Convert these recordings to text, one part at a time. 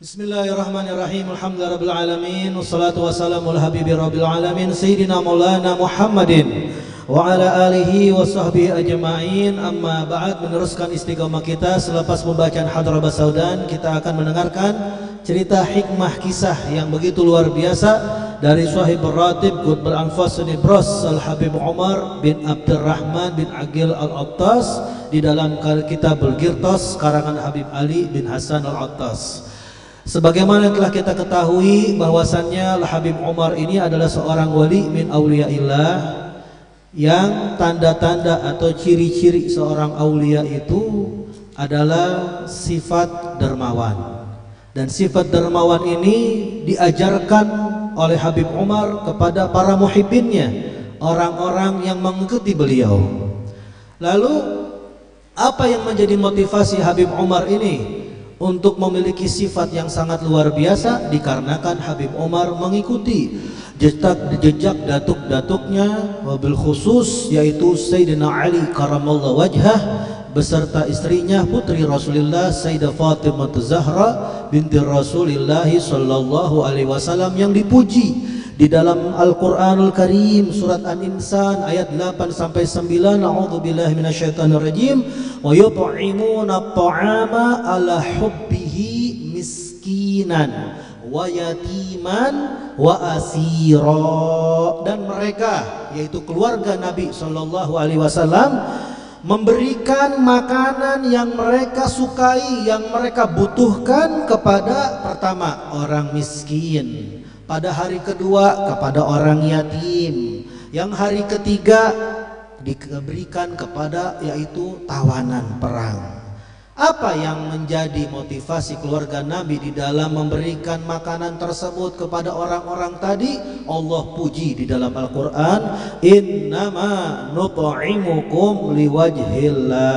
Bismillahirrahmanirrahim. Alhamdulillahirabbil alamin wassalatu wassalamu ala habibi rabbil alamin sayyidina maulana Muhammadin wa ala alihi wa sahbihi ajma'in. Amma ba'd, meneruskan istiqamah kita selepas membacaan Hadrah Saudan, kita akan mendengarkan cerita hikmah kisah yang begitu luar biasa dari Sahib Ratib Qutbul Anfas Bros Al-Habib Umar bin Abdurrahman bin Aqil Al-Attas di dalam kitab Al-Qirtas karangan Habib Ali bin Hasan Al-Attas. Sebagaimana telah kita ketahui bahwasannya Al-Habib Umar ini adalah seorang wali min auliyaillah, yang tanda-tanda atau ciri-ciri seorang aulia itu adalah sifat dermawan. Dan sifat dermawan ini diajarkan oleh Habib Umar kepada para muhibbinnya, orang-orang yang mengikuti beliau. Lalu apa yang menjadi motivasi Habib Umar ini untuk memiliki sifat yang sangat luar biasa? Dikarenakan Habib Umar mengikuti jejak datuk-datuknya, wabil khusus yaitu Sayyidina Ali karamallahu wajhah beserta istrinya putri Rasulullah Sayyidah Fatimah Zahra binti Rasulullah sallallahu alaihi wasallam yang dipuji di dalam Al-Qur'anul Karim surat An-Insan ayat 8 sampai 9. A'udzubillahi minasyaitonir rajim. Wa yut'imuna at-ta'ama ala hubbihi miskinan wa yatiman wa asira. Dan mereka, yaitu keluarga Nabi sallallahu alaihi wasallam, memberikan makanan yang mereka sukai, yang mereka butuhkan kepada pertama orang miskin, pada hari kedua kepada orang yatim, yang hari ketiga diberikan kepada yaitu tawanan perang. Apa yang menjadi motivasi keluarga Nabi di dalam memberikan makanan tersebut kepada orang-orang tadi? Allah puji di dalam Al-Quran, innama nut'imukum liwajhillah.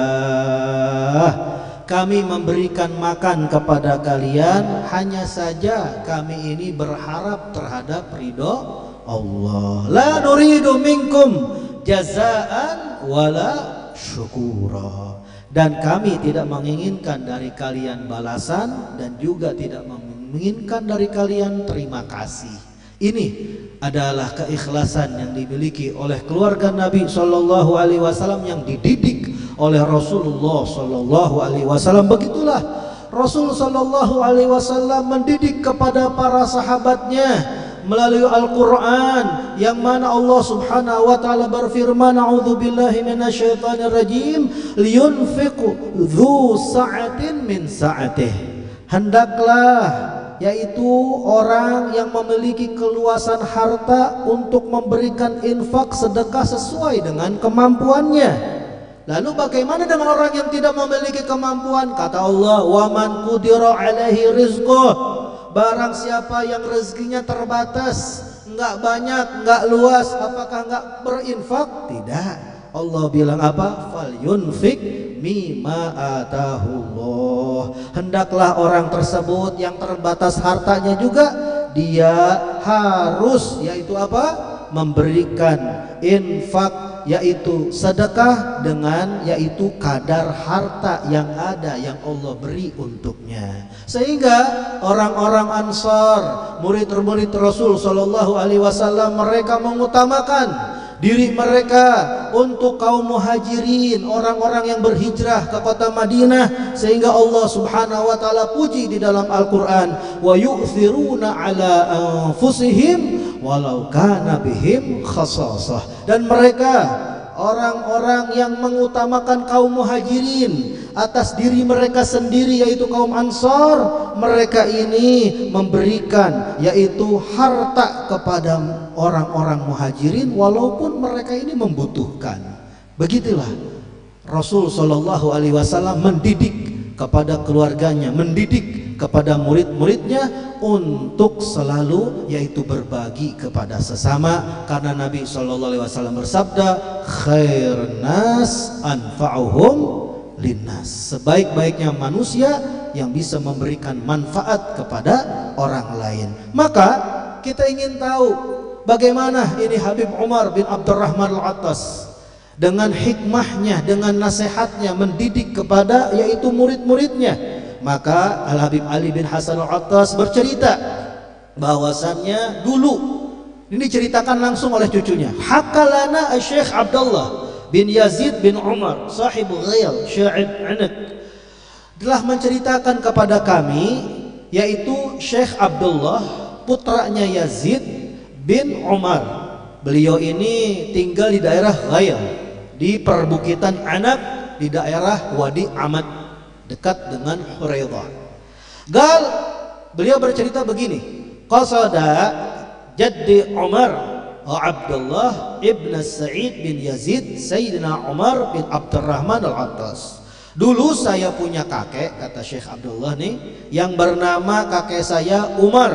Kami memberikan makan kepada kalian hanya saja kami ini berharap terhadap ridho Allah. La nuridu minkum jazaan wala syukura. Dan kami tidak menginginkan dari kalian balasan dan juga tidak menginginkan dari kalian terima kasih. Ini adalah keikhlasan yang dimiliki oleh keluarga Nabi Shallallahu Alaihi Wasallam yang dididik oleh Rasulullah Shallallahu Alaihi Wasallam. Begitulah Rasul Shallallahu Alaihi Wasallam mendidik kepada para sahabatnya melalui Al-Quran, yang mana Allah Subhanahu wa Ta'ala berfirman, a'udzubillahi minasyaitonir rajim, liyunfiqu dzu sa'atin min sa'atih. Hendaklah, yaitu orang yang memiliki keluasan harta, untuk memberikan infak sedekah sesuai dengan kemampuannya. Lalu bagaimana dengan orang yang tidak memiliki kemampuan? Kata Allah, wa man qudira alaihi rizquh. Barang siapa yang rezekinya terbatas, enggak banyak, enggak luas, apakah enggak berinfak? Tidak. Allah bilang apa? Falyunfik mimma atahullah. Hendaklah orang tersebut yang terbatas hartanya juga, dia harus yaitu apa? Memberikan infak, yaitu sedekah, dengan yaitu kadar harta yang ada yang Allah beri untuknya. Sehingga orang-orang Ansar, murid-murid Rasul Shallallahu Alaihi Wasallam, mereka mengutamakan diri mereka untuk kaum muhajirin, orang-orang yang berhijrah ke kota Madinah, sehingga Allah Subhanahu wa Ta'ala puji di dalam Al-Quran, wa yu'thiruna ala anfusihim walau kana bihim khasasah. Dan mereka orang-orang yang mengutamakan kaum muhajirin atas diri mereka sendiri, yaitu kaum Ansar. Mereka ini memberikan yaitu harta kepada orang-orang muhajirin walaupun mereka ini membutuhkan. Begitulah Rasul Shallallahu Alaihi Wasallam mendidik kepada keluarganya, mendidik kepada murid-muridnya untuk selalu yaitu berbagi kepada sesama, karena Nabi Shallallahu Alaihi Wasallam bersabda, khair nas anfa'uhum linnas. Sebaik-baiknya manusia yang bisa memberikan manfaat kepada orang lain. Maka kita ingin tahu bagaimana ini Habib Umar bin Abdurrahman Al-Attas dengan hikmahnya, dengan nasihatnya mendidik kepada yaitu murid-muridnya. Maka Al Habib Ali bin Hasan Al-Attas bercerita bahwasannya dulu, ini diceritakan langsung oleh cucunya, hakalana Syekh Abdullah bin Yazid bin Umar sahibu Ghayal Sya'ib Anak, telah menceritakan kepada kami, yaitu Syekh Abdullah putranya Yazid bin Umar. Beliau ini tinggal di daerah Ghayal, di perbukitan Anak, di daerah Wadi Ahmad, dekat dengan Huraidah. Beliau bercerita begini, qasada jaddi Umar Abdullah ibn Sa'id bin Yazid Sayyidina Umar bin Abdurrahman Al-Attas. Dulu saya punya kakek, kata Syekh Abdullah nih, yang bernama kakek saya Umar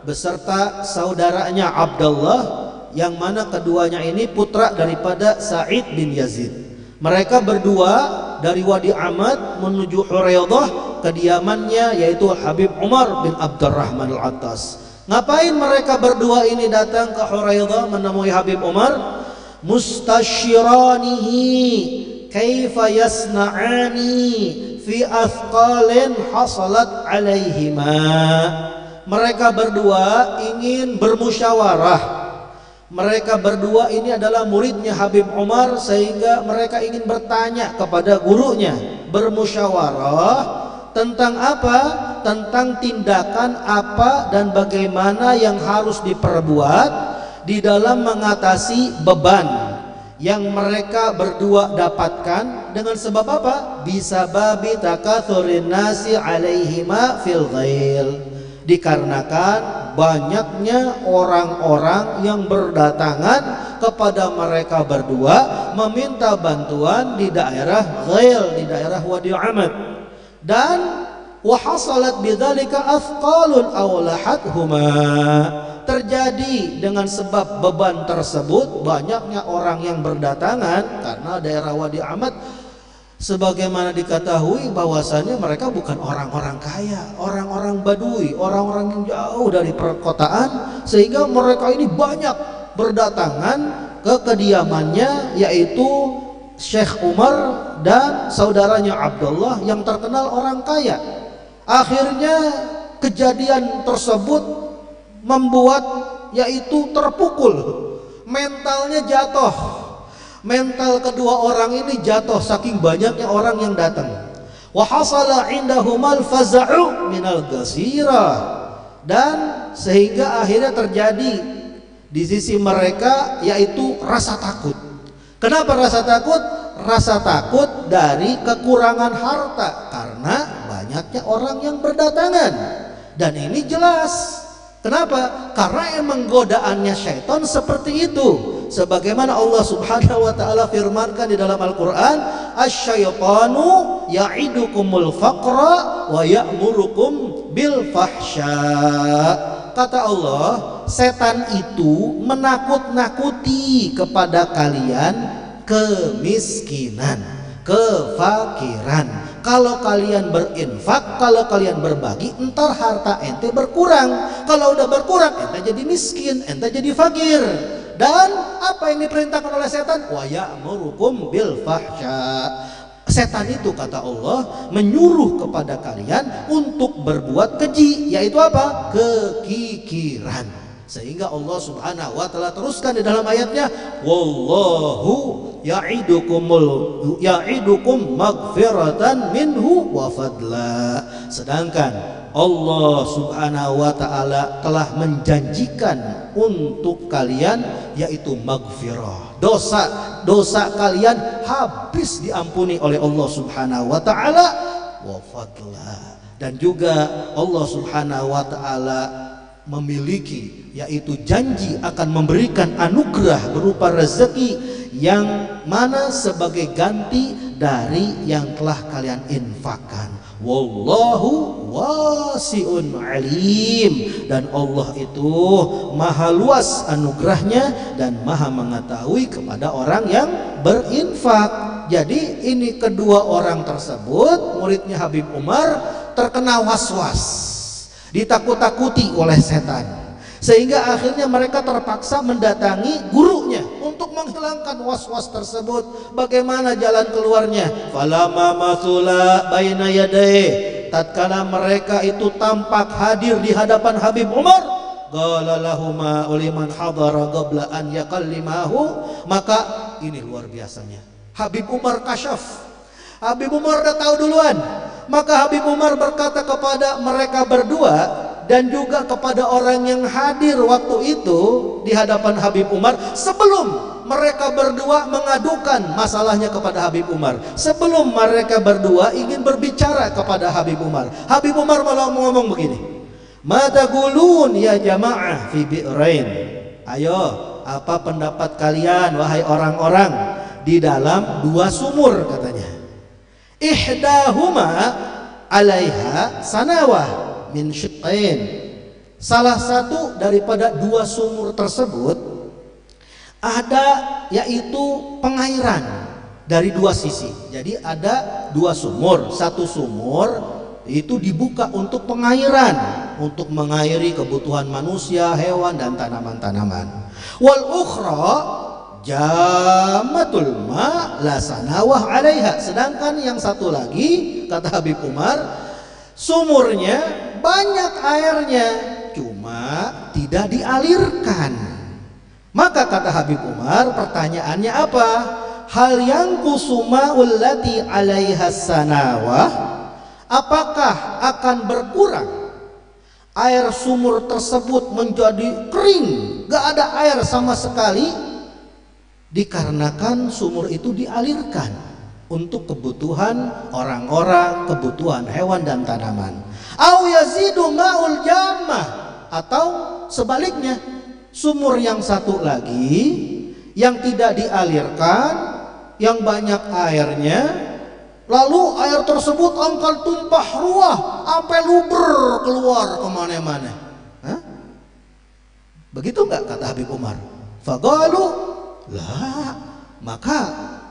beserta saudaranya Abdullah, yang mana keduanya ini putra daripada Sa'id bin Yazid. Mereka berdua dari Wadi Ahmad menuju Huraidah, kediamannya yaitu Habib Umar bin Abdurrahman Al-Attas. Ngapain mereka berdua ini datang ke Huraidah menemui Habib Umar? Mustashiranihi kaifa yasna'ani fi athqalin hasalat alaihima. Mereka berdua ingin bermusyawarah. Mereka berdua ini adalah muridnya Habib Umar, sehingga mereka ingin bertanya kepada gurunya, bermusyawarah tentang apa? Tentang tindakan apa dan bagaimana yang harus diperbuat di dalam mengatasi beban yang mereka berdua dapatkan. Dengan sebab apa? Bisababi takatsurin nasi alaihima fil ghail, dikarenakan banyaknya orang-orang yang berdatangan kepada mereka berdua meminta bantuan di daerah Ghail, di daerah Wadi Ahmad. Dan wahasalat bidzalika athqalun awlahathuma, terjadi dengan sebab beban tersebut banyaknya orang yang berdatangan, karena daerah Wadi Ahmad sebagaimana diketahui bahwasannya mereka bukan orang-orang kaya, orang-orang badui, orang-orang yang jauh dari perkotaan, sehingga mereka ini banyak berdatangan ke kediamannya, yaitu Syekh Umar dan saudaranya Abdullah yang terkenal orang kaya. Akhirnya kejadian tersebut membuat yaitu terpukul, mentalnya jatuh. Mental kedua orang ini jatuh saking banyaknya orang yang datang. Wa hasala indahumal faza'u minal gasirah, dan sehingga akhirnya terjadi di sisi mereka yaitu rasa takut. Kenapa rasa takut? Rasa takut dari kekurangan harta karena banyaknya orang yang berdatangan. Dan ini jelas. Kenapa? Karena emang godaannya syaitan seperti itu. Sebagaimana Allah Subhanahu wa taala firmankan di dalam Al-Qur'an, asyaitanu ya'idukumul faqra wa ya'murukum bil fahsya. Kata Allah, setan itu menakut-nakuti kepada kalian kemiskinan, kefakiran. Kalau kalian berinfak, kalau kalian berbagi, entar harta ente berkurang. Kalau udah berkurang, ente jadi miskin, ente jadi fakir. Dan apa yang diperintahkan oleh setan? Wa ya'murukum bil fahsya. Setan itu, kata Allah, menyuruh kepada kalian untuk berbuat keji, yaitu apa? Kekikiran. Sehingga Allah Subhanahu wa taala teruskan di dalam ayatnya, wallahu ya'idukum magfiratan minhu wa fadla. Sedangkan Allah Subhanahu wa taala telah menjanjikan untuk kalian yaitu magfirah. Dosa kalian habis diampuni oleh Allah Subhanahu wa taala, wa fadla. Dan juga Allah Subhanahu wa taala memiliki yaitu janji akan memberikan anugerah berupa rezeki yang mana sebagai ganti dari yang telah kalian infakkan. Wallahu wasi'un alim, dan Allah itu maha luas anugerahnya dan maha mengetahui kepada orang yang berinfak. Jadi ini kedua orang tersebut, muridnya Habib Umar, terkena was-was, ditakut-takuti oleh setan, sehingga akhirnya mereka terpaksa mendatangi gurunya untuk menghilangkan was-was tersebut. Bagaimana jalan keluarnya? Falamma masula baina yadayhi, tatkala mereka itu tampak hadir di hadapan Habib Umar, qala lahuma uliman hadara qabla an yakallimahu, maka ini luar biasanya, Habib Umar kasyaf. Habib Umar udah tahu duluan. Maka Habib Umar berkata kepada mereka berdua dan juga kepada orang yang hadir waktu itu di hadapan Habib Umar, sebelum mereka berdua mengadukan masalahnya kepada Habib Umar, sebelum mereka berdua ingin berbicara kepada Habib Umar, Habib Umar malah ngomong begini, madagulun ya jamaah fi bi'rain, ayo apa pendapat kalian wahai orang-orang di dalam dua sumur, katanya. Ihdahuma alaiha sanawah min syiqqain, salah satu daripada dua sumur tersebut ada yaitu pengairan dari dua sisi. Jadi ada dua sumur, satu sumur itu dibuka untuk pengairan, untuk mengairi kebutuhan manusia, hewan dan tanaman-tanaman. Wal ukhra jamatul ma la sanawah alaiha, sedangkan yang satu lagi, kata Habib Umar, sumurnya banyak airnya, cuma tidak dialirkan. Maka kata Habib Umar, pertanyaannya apa? Hal yang kusuma'ul lati alaiha sanawah, apakah akan berkurang air sumur tersebut menjadi kering, gak ada air sama sekali, dikarenakan sumur itu dialirkan untuk kebutuhan orang-orang, kebutuhan hewan dan tanaman. Au yazidu ma'ul jammah, atau sebaliknya, sumur yang satu lagi yang tidak dialirkan, yang banyak airnya, lalu air tersebut akan tumpah ruah sampai luber keluar kemana-mana. Begitu enggak kata Habib Umar? Faqalu lah, maka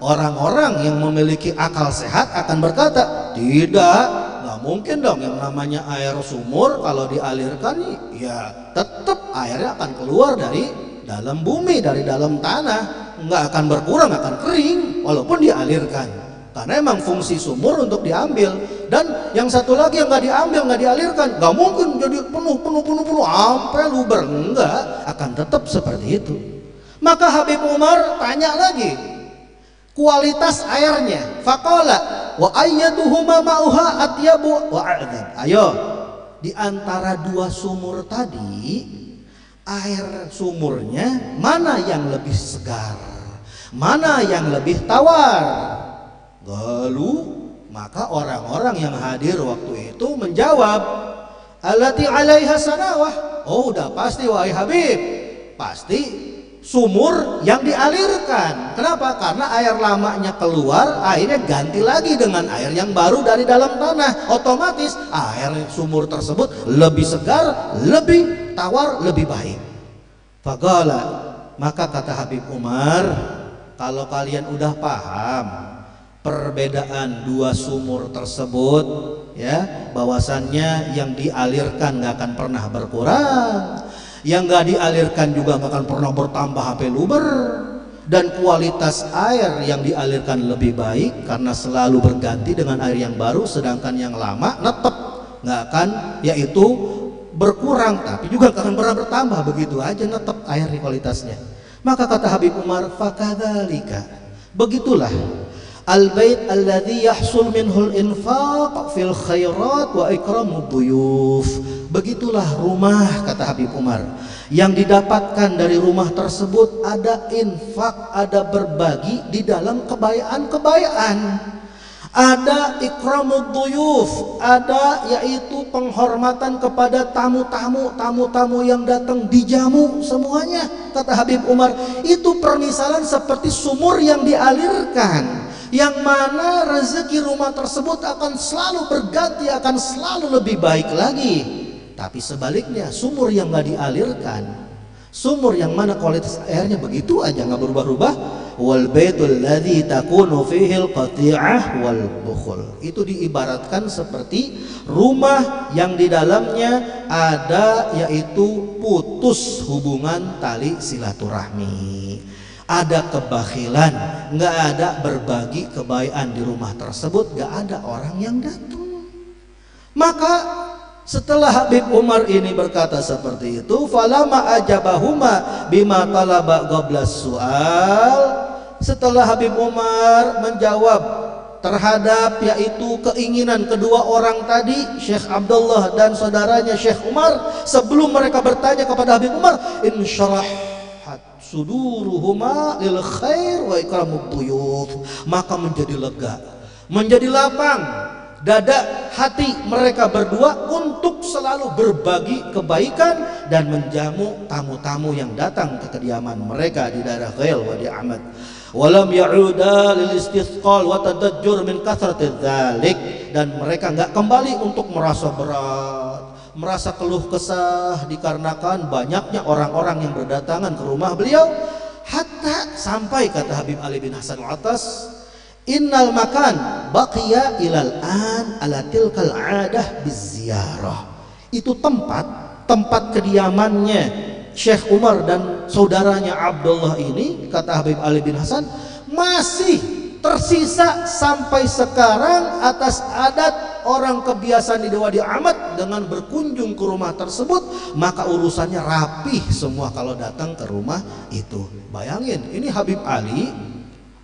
orang-orang yang memiliki akal sehat akan berkata, tidak, nggak mungkin dong yang namanya air sumur kalau dialirkan ya tetap airnya akan keluar dari dalam bumi, dari dalam tanah, nggak akan berkurang, akan kering walaupun dialirkan, karena emang fungsi sumur untuk diambil. Dan yang satu lagi yang nggak diambil, nggak dialirkan, nggak mungkin jadi penuh sampai luber, enggak, akan tetap seperti itu. Maka Habib Umar tanya lagi kualitas airnya. Faqala wa ayyatuhuma ma'uha atyabu wa a'dzab. Ayo, di antara dua sumur tadi, air sumurnya mana yang lebih segar, mana yang lebih tawar? Lalu maka orang-orang yang hadir waktu itu menjawab, allati 'alaiha sanawah. Oh, udah pasti wahai Habib, pasti sumur yang dialirkan. Kenapa? Karena air lamanya keluar, airnya ganti lagi dengan air yang baru dari dalam tanah. Otomatis air sumur tersebut lebih segar, lebih tawar, lebih baik. Faqala, maka kata Habib Umar, kalau kalian udah paham perbedaan dua sumur tersebut, ya, bahwasannya yang dialirkan gak akan pernah berkurang, yang gak dialirkan juga gak akan pernah bertambah sampai luber, dan kualitas air yang dialirkan lebih baik karena selalu berganti dengan air yang baru, sedangkan yang lama netep gak akan yaitu berkurang, tapi juga gak akan pernah bertambah, begitu aja netep air kualitasnya. Maka kata Habib Umar, fakadzalika, begitulah al-bait alladhi yahsul minhul infaq fil khairat wa ikramud duyuf. Begitulah rumah, kata Habib Umar, yang didapatkan dari rumah tersebut ada infak, ada berbagi di dalam kebaikan-kebaikan, ada ikramud duyuf, ada yaitu penghormatan kepada tamu-tamu yang datang, dijamu semuanya. Kata Habib Umar, itu permisalan seperti sumur yang dialirkan, yang mana rezeki rumah tersebut akan selalu berganti, akan selalu lebih baik lagi. Tapi sebaliknya, sumur yang gak dialirkan, sumur yang mana kualitas airnya begitu aja gak berubah-ubah, wal baitul ladzi takunu fihil qati'ah wal bukhul, itu diibaratkan seperti rumah yang di dalamnya ada yaitu putus hubungan tali silaturahmi, ada kebakhilan, nggak ada berbagi kebaikan di rumah tersebut, nggak ada orang yang datang. Maka setelah Habib Umar ini berkata seperti itu, falama ajabahuma bima talaba qablas su'al, setelah Habib Umar menjawab terhadap yaitu keinginan kedua orang tadi, Syekh Abdullah dan saudaranya Syekh Umar, sebelum mereka bertanya kepada Habib Umar, insyarahat suduruhuma lil khair wa ikramud duyuf, maka menjadi lega, menjadi lapang dada hati mereka berdua untuk selalu berbagi kebaikan dan menjamu tamu-tamu yang datang ke kediaman mereka di daerah Ghail Wadi Ahmad. Walam ya'uda lil istisqal wa tadajjur min kathrati dzalik, dan mereka enggak kembali untuk merasa berat, merasa keluh kesah dikarenakan banyaknya orang-orang yang berdatangan ke rumah beliau, hatta sampai kata Habib Ali bin Hasan Al-Attas, innal makan baqiya ilal an ala tilkal adah biziarah. Itu tempat kediamannya Syekh Umar dan saudaranya Abdullah ini, kata Habib Ali bin Hasan, masih tersisa sampai sekarang atas adat orang kebiasaan di Wadi Ahmad dengan berkunjung ke rumah tersebut, maka urusannya rapih semua kalau datang ke rumah itu. Bayangin, ini Habib Ali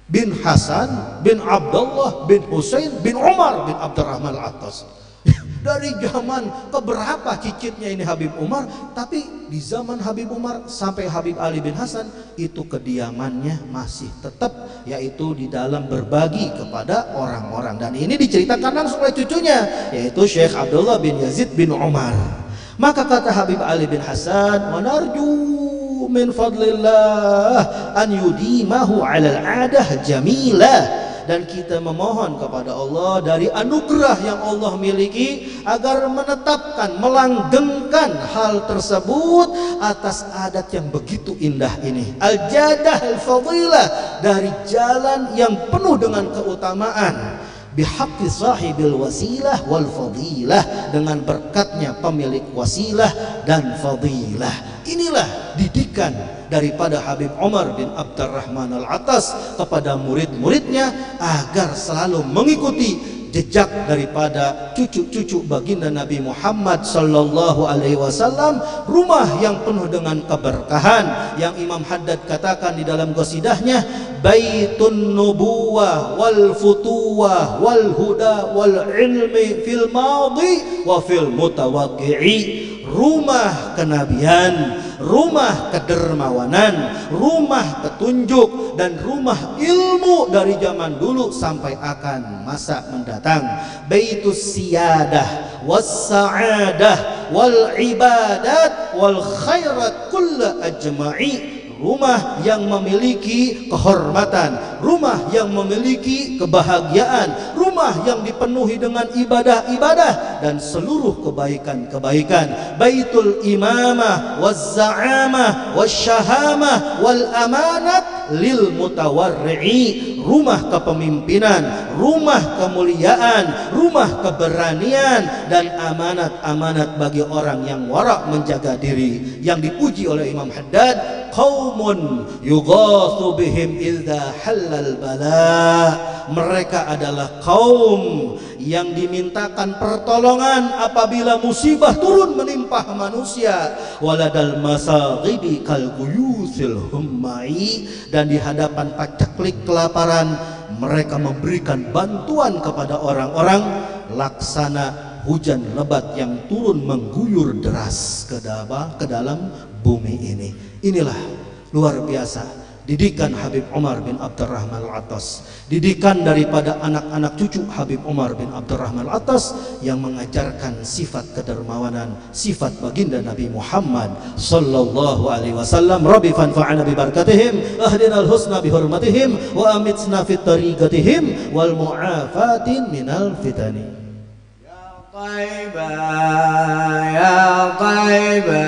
bin Hasan bin Abdullah bin Husain bin Umar bin Abdurrahman Al-Attas. Dari zaman keberapa cicitnya ini Habib Umar, tapi di zaman Habib Umar sampai Habib Ali bin Hasan itu kediamannya masih tetap, yaitu di dalam berbagi kepada orang-orang. Dan ini diceritakan langsung oleh cucunya, yaitu Syekh Abdullah bin Yazid bin Umar. Maka kata Habib Ali bin Hasan, wa narju min fadlillah an yudimahu alal adah jamilah, dan kita memohon kepada Allah dari anugerah yang Allah miliki agar menetapkan, melanggengkan hal tersebut atas adat yang begitu indah ini, al-jadah al-fadilah, dari jalan yang penuh dengan keutamaan, bihaqqi sahibil wasilah wal fadilah, dengan berkatnya pemilik wasilah dan fadilah. Inilah didikan daripada Habib Umar bin Abdurrahman Al-Attas kepada murid-muridnya agar selalu mengikuti jejak daripada cucu-cucu baginda Nabi Muhammad sallallahu alaihi wasallam, rumah yang penuh dengan keberkahan yang Imam Haddad katakan di dalam qasidahnya, baitun nubuwah wal futuwah wal huda wal ilmi fil madhi wa fil mutawaqqi'i, rumah kenabian, rumah kedermawanan, rumah petunjuk, dan rumah ilmu dari zaman dulu sampai akan masa mendatang. Baitus siyadah was sa'adah wal ibadat wal khairat kulla ajma'i, rumah yang memiliki kehormatan, rumah yang memiliki kebahagiaan, rumah yang dipenuhi dengan ibadah-ibadah dan seluruh kebaikan-kebaikan. Baitul imamah waz za'amah wasyahamah wal amanat lil mutawarri'i, rumah kepemimpinan, rumah kemuliaan, rumah keberanian dan amanat-amanat bagi orang yang wara' menjaga diri. Yang dipuji oleh Imam Haddad, qaumun yughathu bihim idza halal bala, mereka adalah kaum yang dimintakan pertolongan apabila musibah turun menimpa manusia, waladal masaghibi kal guyusil hummai, dan di hadapan pacaklik kelaparan mereka memberikan bantuan kepada orang-orang laksana hujan lebat yang turun mengguyur deras ke dalam bumi ini. Inilah luar biasa didikan Habib Umar bin Abdurrahman Al-Attas, didikan daripada anak-anak cucu Habib Umar bin Abdurrahman Al-Attas yang mengajarkan sifat kedermawanan, sifat baginda Nabi Muhammad sallallahu alaihi wasallam. Rabbi fanfa'na bi barakatihim, ahdinal husna bi hurmatihim, wa amitna fit tariqatihim wal mu'afatin minal fitani. Ya Taiba, ya Taiba.